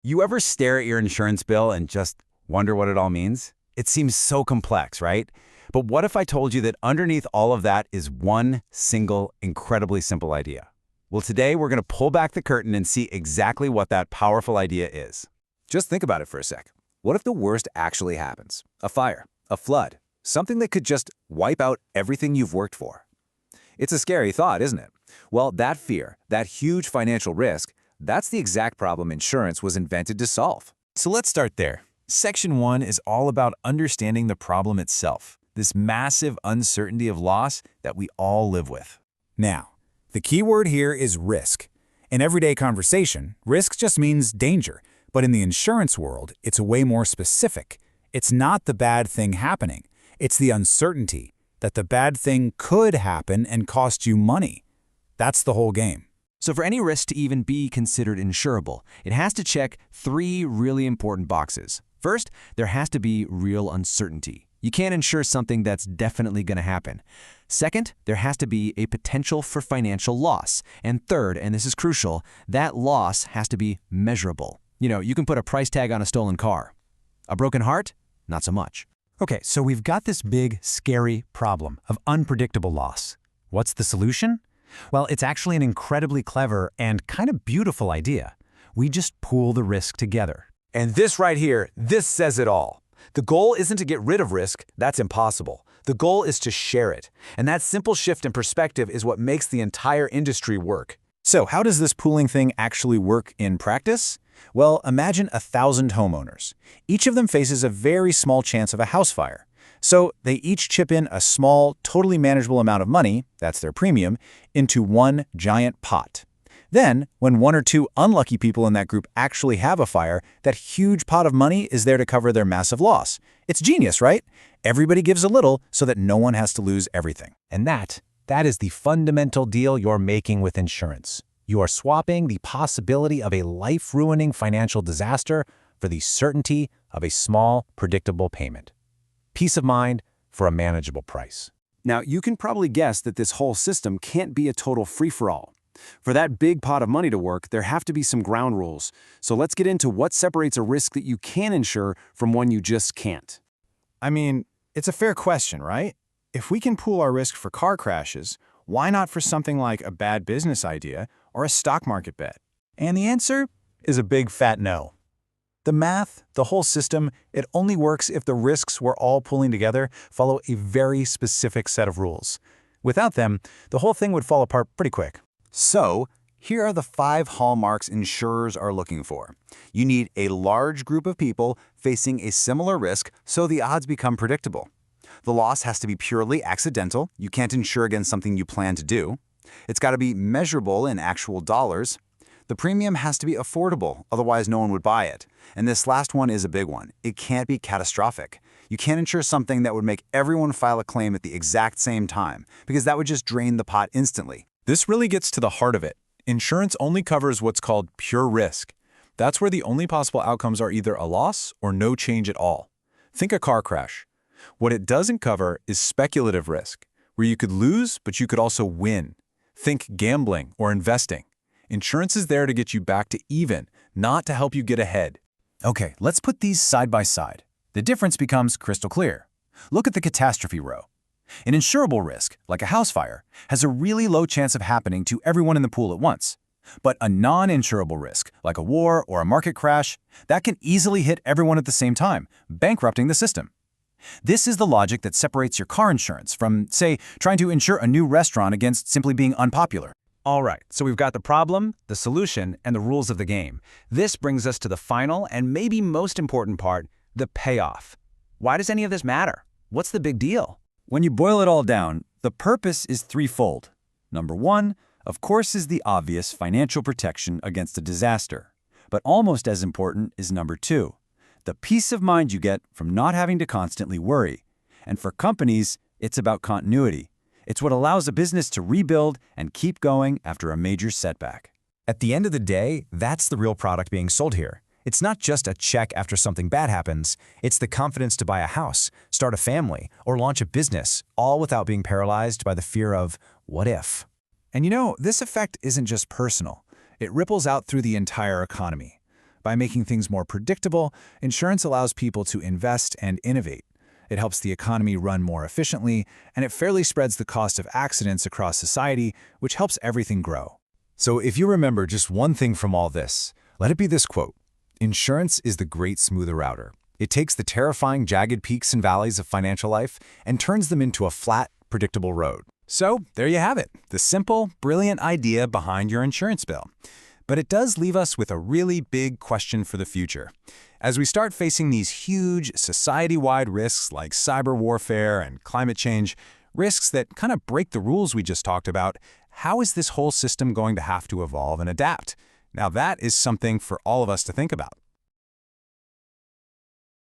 You ever stare at your insurance bill and just wonder what it all means? It seems so complex, right? But what if I told you that underneath all of that is one single, incredibly simple idea? Well, today we're going to pull back the curtain and see exactly what that powerful idea is. Just think about it for a sec. What if the worst actually happens? A fire, a flood, something that could just wipe out everything you've worked for. It's a scary thought, isn't it? Well, that fear, that huge financial risk, that's the exact problem insurance was invented to solve. So let's start there. Section 1 is all about understanding the problem itself, this massive uncertainty of loss that we all live with. Now, the key word here is risk. In everyday conversation, risk just means danger, but in the insurance world, it's way more specific. It's not the bad thing happening. It's the uncertainty that the bad thing could happen and cost you money. That's the whole game. So for any risk to even be considered insurable, it has to check three really important boxes. First, there has to be real uncertainty. You can't insure something that's definitely going to happen. Second, there has to be a potential for financial loss. And third, and this is crucial, that loss has to be measurable. You can put a price tag on a stolen car. A broken heart? Not so much. Okay, so we've got this big, scary problem of unpredictable loss. What's the solution? Well, it's actually an incredibly clever and kind of beautiful idea. We just pool the risk together. And this right here, this says it all. The goal isn't to get rid of risk, that's impossible. The goal is to share it. And that simple shift in perspective is what makes the entire industry work. So how does this pooling thing actually work in practice? Well, imagine 1,000 homeowners. Each of them faces a very small chance of a house fire. So they each chip in a small, totally manageable amount of money, that's their premium, into one giant pot. Then, when one or two unlucky people in that group actually have a fire, that huge pot of money is there to cover their massive loss. It's genius, right? Everybody gives a little so that no one has to lose everything. And that is the fundamental deal you're making with insurance. You are swapping the possibility of a life-ruining financial disaster for the certainty of a small, predictable payment. Peace of mind for a manageable price. Now, you can probably guess that this whole system can't be a total free-for-all. For that big pot of money to work, there have to be some ground rules. So let's get into what separates a risk that you can insure from one you just can't. I mean, it's a fair question, right? If we can pool our risk for car crashes, why not for something like a bad business idea or a stock market bet? And the answer is a big fat no. The math, the whole system, it only works if the risks we're all pulling together follow a very specific set of rules. Without them, the whole thing would fall apart pretty quick. So, here are the 5 hallmarks insurers are looking for. You need a large group of people facing a similar risk so the odds become predictable. The loss has to be purely accidental. You can't insure against something you plan to do. It's got to be measurable in actual dollars. The premium has to be affordable, otherwise no one would buy it. And this last one is a big one. It can't be catastrophic. You can't insure something that would make everyone file a claim at the exact same time, because that would just drain the pot instantly. This really gets to the heart of it. Insurance only covers what's called pure risk. That's where the only possible outcomes are either a loss or no change at all. Think a car crash. What it doesn't cover is speculative risk, where you could lose, but you could also win. Think gambling or investing. Insurance is there to get you back to even, not to help you get ahead. Okay, let's put these side by side. The difference becomes crystal clear. Look at the catastrophe row. An insurable risk, like a house fire, has a really low chance of happening to everyone in the pool at once. But a non-insurable risk, like a war or a market crash, that can easily hit everyone at the same time, bankrupting the system. This is the logic that separates your car insurance from, say, trying to insure a new restaurant against simply being unpopular. All right, so we've got the problem, the solution, and the rules of the game. This brings us to the final and maybe most important part, the payoff. Why does any of this matter? What's the big deal? When you boil it all down, the purpose is threefold. Number 1, of course, is the obvious financial protection against a disaster. But almost as important is number 2, the peace of mind you get from not having to constantly worry. And for companies, it's about continuity. It's what allows a business to rebuild and keep going after a major setback. At the end of the day, that's the real product being sold here. It's not just a check after something bad happens. It's the confidence to buy a house, start a family, or launch a business, all without being paralyzed by the fear of what if. And this effect isn't just personal. It ripples out through the entire economy. By making things more predictable, insurance allows people to invest and innovate. It helps the economy run more efficiently, and it fairly spreads the cost of accidents across society, which helps everything grow. So if you remember just one thing from all this, let it be this quote: "Insurance is the great smoother outer." It takes the terrifying jagged peaks and valleys of financial life and turns them into a flat, predictable road. So there you have it, the simple, brilliant idea behind your insurance bill. But it does leave us with a really big question for the future. As we start facing these huge, society-wide risks like cyber warfare and climate change, risks that kind of break the rules we just talked about, how is this whole system going to have to evolve and adapt? Now that is something for all of us to think about.